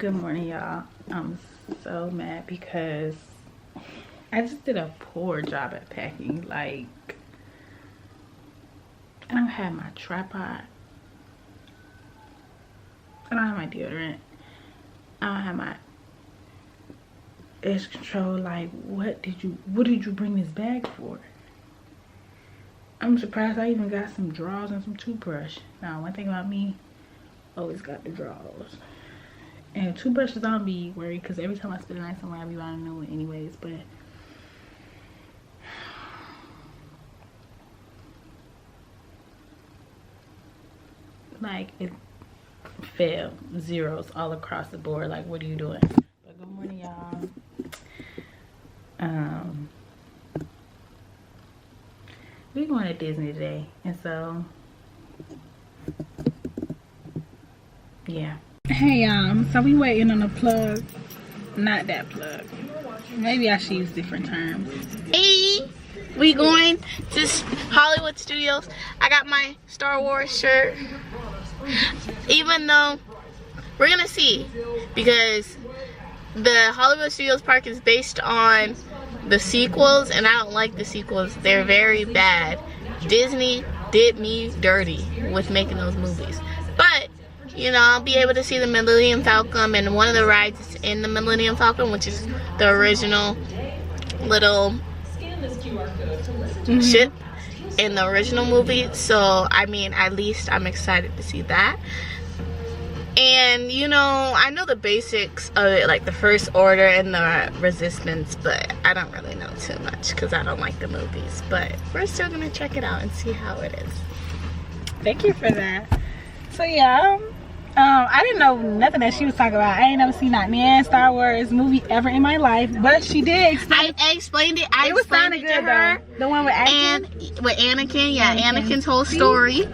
Good morning, y'all. I'm so mad because I just did a poor job at packing. Like, I don't have my tripod. I don't have my deodorant. I don't have my edge control. Like, what did you bring this bag for? I'm surprised I even got some drawers and some toothbrush. Now, one thing about me, always got the drawers. And toothbrushes, I don't be worried because every time I spend the night somewhere, I be buying a new one anyways. But like, it failed. Zeros all across the board. Like, what are you doing? But good morning, y'all. We're going to Disney today, and so yeah. Hey y'all, so we waiting on a plug. Not that plug. Maybe I should use different terms. Hey, we going to Hollywood Studios. I got my Star Wars shirt. Even though we're gonna see, because the Hollywood Studios park is based on the sequels, and I don't like the sequels. They're very bad. Disney did me dirty with making those movies. But you know, I'll be able to see the Millennium Falcon, and one of the rides in the Millennium Falcon, which is the original little ship in the original movie. So, I mean, at least I'm excited to see that. And, you know, I know the basics of it, like the First Order and the Resistance, but I don't really know too much because I don't like the movies. But we're still going to check it out and see how it is. Thank you for that. So, yeah. I didn't know nothing that she was talking about. I ain't never seen not one Star Wars movie ever in my life, but she did explain. I explained it. It was sounding good to her. The one with Anakin? And with Anakin, yeah, Anakin's whole story.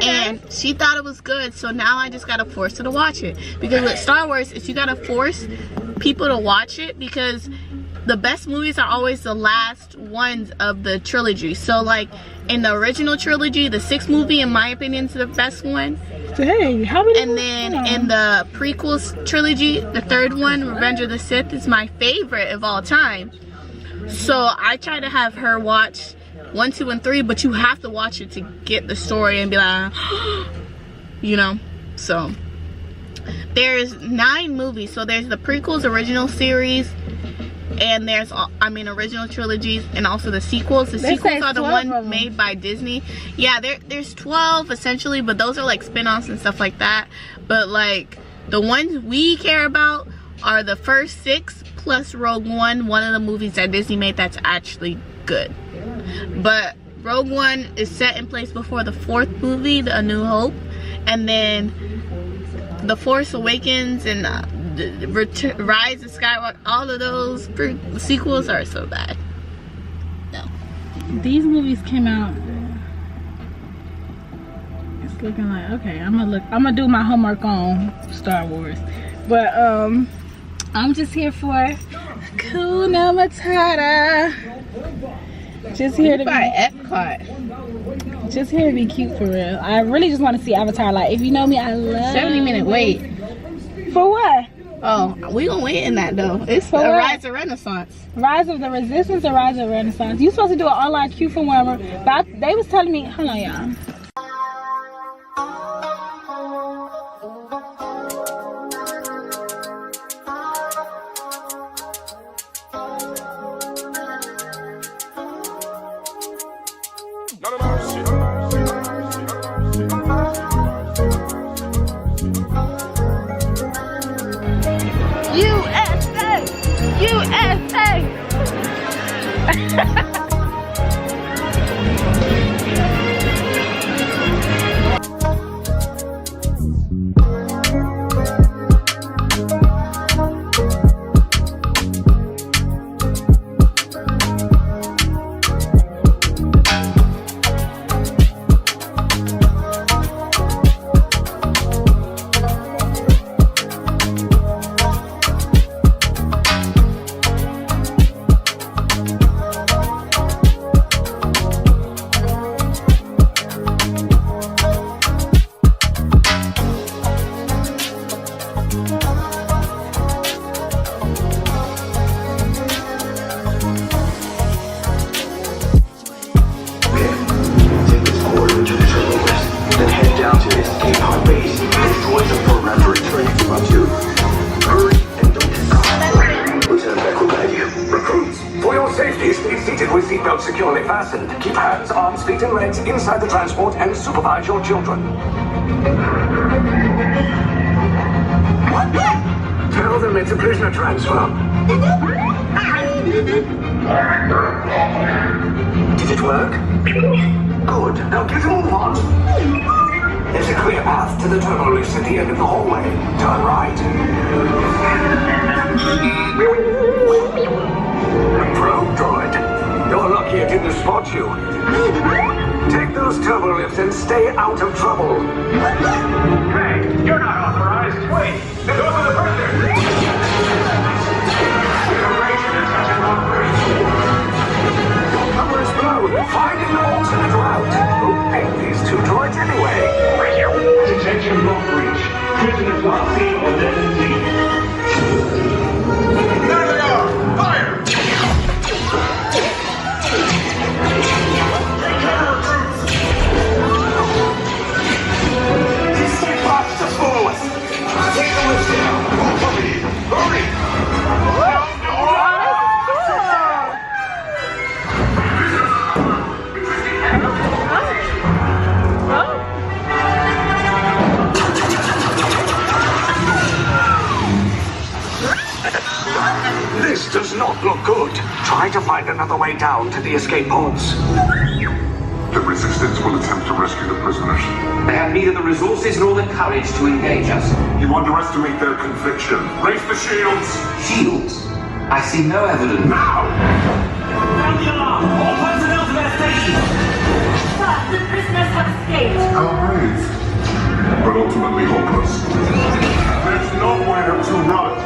And she thought it was good, so now I just gotta force her to watch it. Because with Star Wars, is you gotta force people to watch it, because the best movies are always the last ones of the trilogy. So like in the original trilogy, the 6th movie, in my opinion, is the best one. Hey, how many? And then in the prequels trilogy, the 3rd one, Revenge of the Sith, is my favorite of all time. So I try to have her watch 1, 2, and 3, but you have to watch it to get the story and be like, you know. So there's 9 movies. So there's the prequels, original series, and there's, I mean, original trilogies, and also the sequels. The sequels are the ones made by Disney. Yeah, there's 12 essentially, but those are like spin-offs and stuff like that. But like the ones we care about are the first 6 plus Rogue One of the movies that Disney made that's actually good. But Rogue One is set in place before the 4th movie, A New Hope, and then The Force Awakens and Rise of Skywalker, all of those sequels are so bad. No. These movies came out. It's looking like, okay, I'm gonna do my homework on Star Wars. But I'm just here for Hakuna Matata. Just here to be Epcot. Just here to be cute for real. I really just want to see Avatar. Like, if you know me, I love 70-minute wait. For what? Oh, we gonna wait in that though. It's for Rise of Renaissance. Rise of the Resistance or Rise of Renaissance? You supposed to do an online queue for whatever, but they was telling me, hold on, y'all. with seatbelts securely fastened. Keep hands, arms, feet and legs inside the transport and supervise your children. Tell them it's a prisoner transfer. Did it work? Good. Now get a move on. There's a clear path to the turbo lifts at the end of the hallway. Turn right. Probe droid. You're lucky it didn't spot you. Take those turbo lifts and stay out of trouble. Hey, you're not authorized. Wait, those are the prisoners. Cover is blown. Find an alternate route. Who picked these two droids anyway? Detention block breach. Prisoners not seen or then seen. There they are! Fire! Take cover, troops! These three parts just follow us. Take the list down! Hurry! Hurry! This does not look good. Try to find another way down to the escape pods. The Resistance will attempt to rescue the prisoners. They have neither the resources nor the courage to engage us. You underestimate their conviction. Raise the shields! Shields? I see no evidence. Now! Sound the alarm! All personnel to their stations! Sir, the prisoners have escaped. How brave. But ultimately hopeless. There's nowhere to run.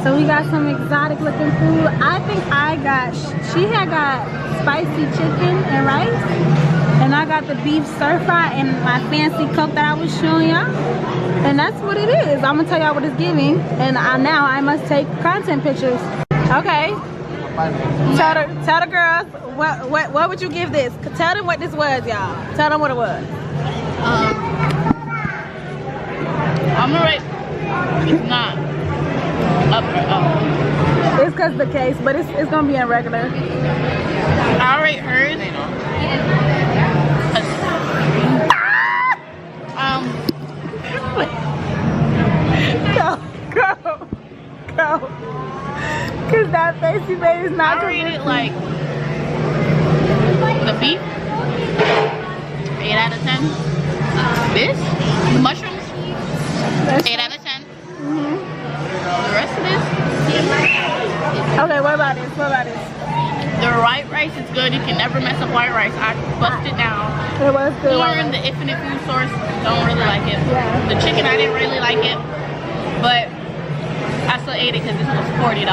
So we got some exotic looking food. I think she had got spicy chicken and rice. And I got the beef stir fry and my fancy Coke that I was showing y'all. And that's what it is. I'm gonna tell y'all what it's giving. And now I must take content pictures. Okay. Tell the girls, what would you give this? Tell them what this was, y'all. Tell them what it was. I'm gonna rate. It's not up or up. It's because the case, but it's gonna be in regular. I'll rate hers. Go. Cause that face you made is not I rate it like the beef. 8 out of 10. This, the mushrooms, 8 out of 10. The rest of this. Okay, what about this? The white rice is good. You can never mess up white rice. I bust it down. It was good. Corn, the infinite food source, don't really like it. Yeah. The chicken, I didn't really like it, but I still ate it because this was $40.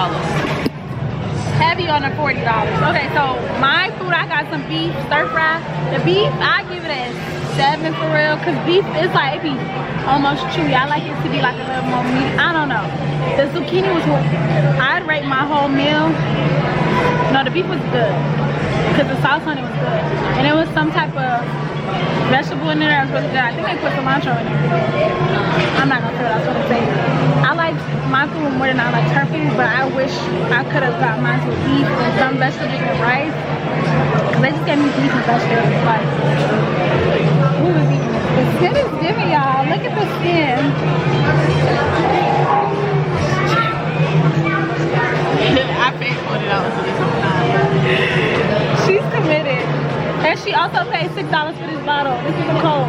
Heavy on the $40. Okay, so my food, I got some beef stir fry. The beef, I give it a 7 for real, cause beef is like, it be almost chewy. I like it to be like a little more meat. I don't know. The zucchini was what I'd rate my whole meal. No, the beef was good, cause the sauce on it was good, and it was some type of vegetable in there that was really good. I think they put cilantro in there. I'm not gonna say what I was gonna say. I like my food more than I like her food, but I wish I could have got mine with beef and some vegetables and rice. Cause they just gave me beef and vegetables. Like, who was eating this? The skin is different, y'all. Look at the skin. I paid $40 for this whole time. She's committed. And she also paid $6 for this bottle. This is a Coke.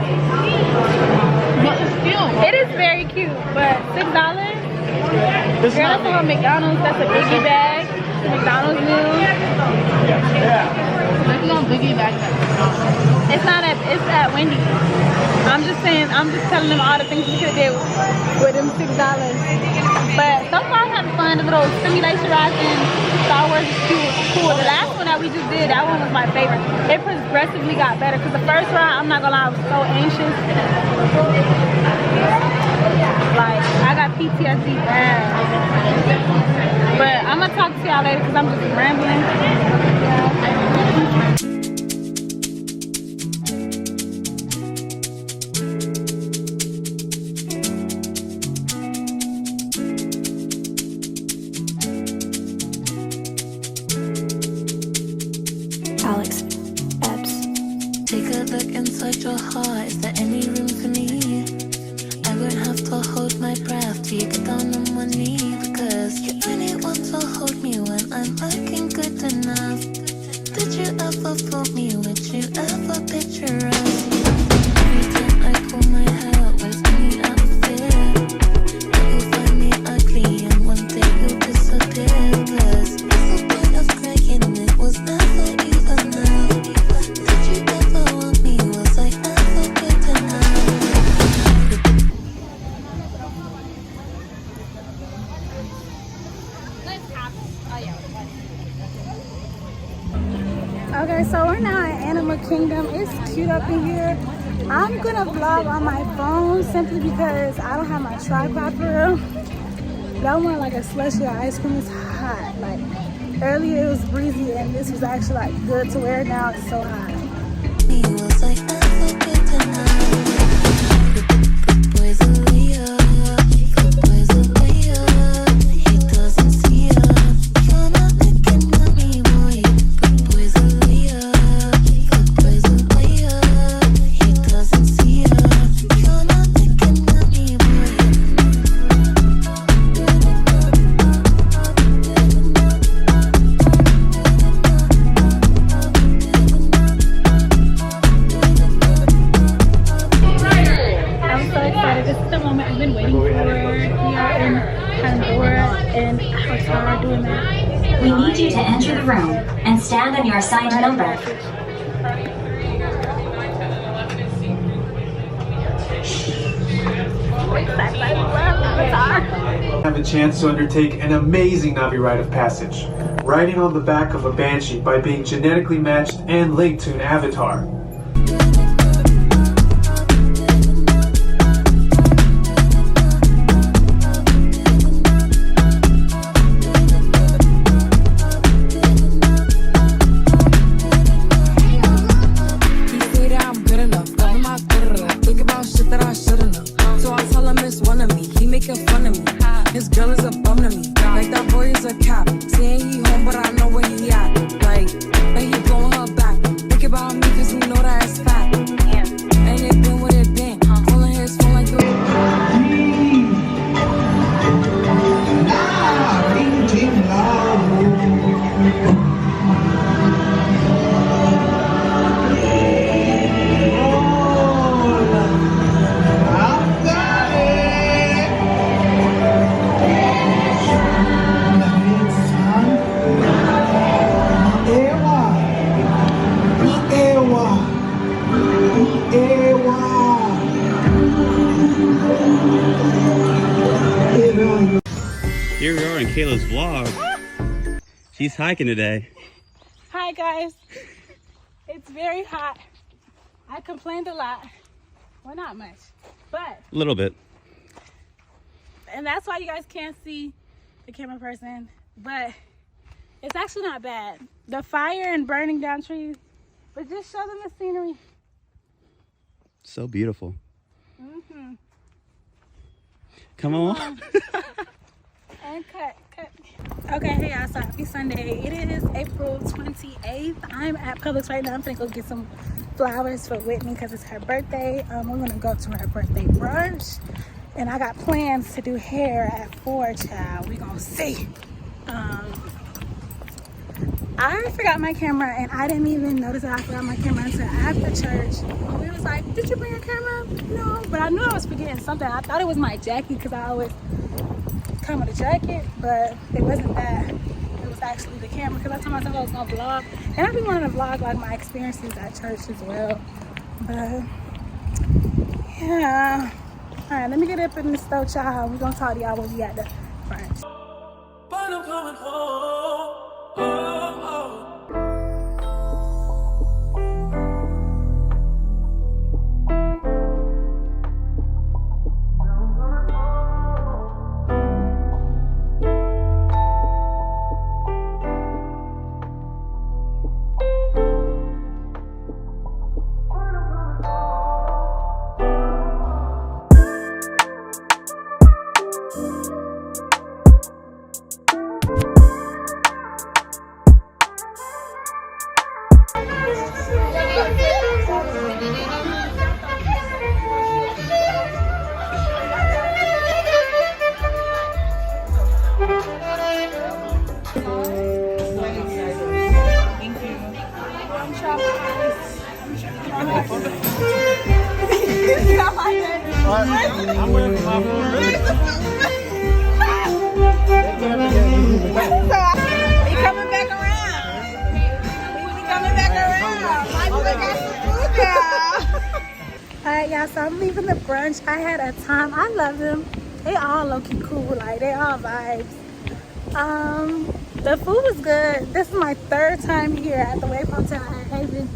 But it's still. It is very cute, but $6? Girl, that's from McDonald's. That's a biggie bag. McDonald's meal. There's no biggie bag. It's not at, it's at Wendy's. I'm just saying, I'm just telling them all the things we could have did with them $6. But so far I've had fun. fun. The little simulation rides in Star Wars is cool. The last one that we just did, that one was my favorite. It progressively got better because the first ride, I'm not gonna lie, I was so anxious. Like, I got PTSD bad. But I'm gonna talk to y'all later because I'm just rambling. Alex, Epps. Take a look inside your heart. Is there any room for me? I won't have to hold my breath till you get down on one knee. Because you only want to hold me when I'm looking good enough. Did you ever fool me? Would you ever picture us? Every time I pull my hair out, was only out of fear. You'll find me ugly and one day you'll disappear. Plus, what's the point of crying? It was never even now. Did you ever want me? Was I ever good enough? Okay, so we're now in Animal Kingdom. It's cute up in here. I'm gonna vlog on my phone simply because I don't have my tripod for real. But I want like a slushy or ice cream. It's hot. Like earlier it was breezy and this was actually like good to wear. Now it's so hot. Was I ever good enough? Good boys are way up. Good boys are way up. He doesn't see us. You're not looking at me, boy. Good boys are way up. Good boys are way up. He doesn't see us. You're not looking at me, boy. I'm so excited. This is the moment I've been waiting for. We are in Pandora and Avatar doing that. We need you to enter the room and stand on your assigned number. Have a chance to undertake an amazing Navi rite of passage, riding on the back of a banshee by being genetically matched and linked to an avatar. His girl is a bum to me. Like that boy is a cap. Saying he home, but I know where he at. Like he blowing her back. Think about me, cause we know that it's fat. And it been what it been. Calling his phone like Here we are in Kayla's vlog. She's hiking today. Hi guys. It's very hot. I complained a lot. Well, not much, but A little bit. and that's why you guys can't see the camera person, but it's actually not bad. The fire and burning down trees, but just show them the scenery. So beautiful. Mm-hmm. Come on. And cut. Okay, hey y'all, so happy Sunday. It is April 28th. I'm at Publix right now. I'm gonna go get some flowers for Whitney because it's her birthday. We're gonna go to her birthday brunch. And I got plans to do hair at 4, child. We gonna see. I forgot my camera and I didn't even notice that I forgot my camera until after church. We was like, did you bring your camera? No, but I knew I was forgetting something. I thought it was my jacket because I always come with a jacket, but it wasn't that. It was actually the camera because I told myself I was gonna vlog. And I've been wanting to vlog like my experiences at church as well. But yeah. All right, let me get up in the stove, child. We're gonna talk to y'all when we at the brunch. I'm waiting for my food. He coming back around. He coming back around. My boy got some food now. Alright, y'all, so I'm leaving the brunch. I had a time. I love them. They all low-key cool. Like, they all vibes. The food was good. This is my third time here at the Wave Hotel at Haven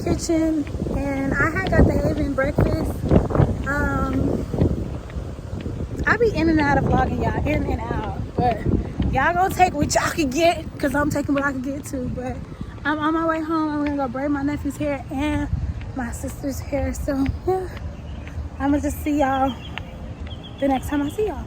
Kitchen. And I had got the Haven breakfast. I be in and out of vlogging, y'all, in and out, but y'all gonna take what y'all can get, because I'm taking what I can get too. But I'm on my way home. I'm gonna go braid my nephew's hair and my sister's hair. So yeah, I'm gonna just see y'all the next time I see y'all.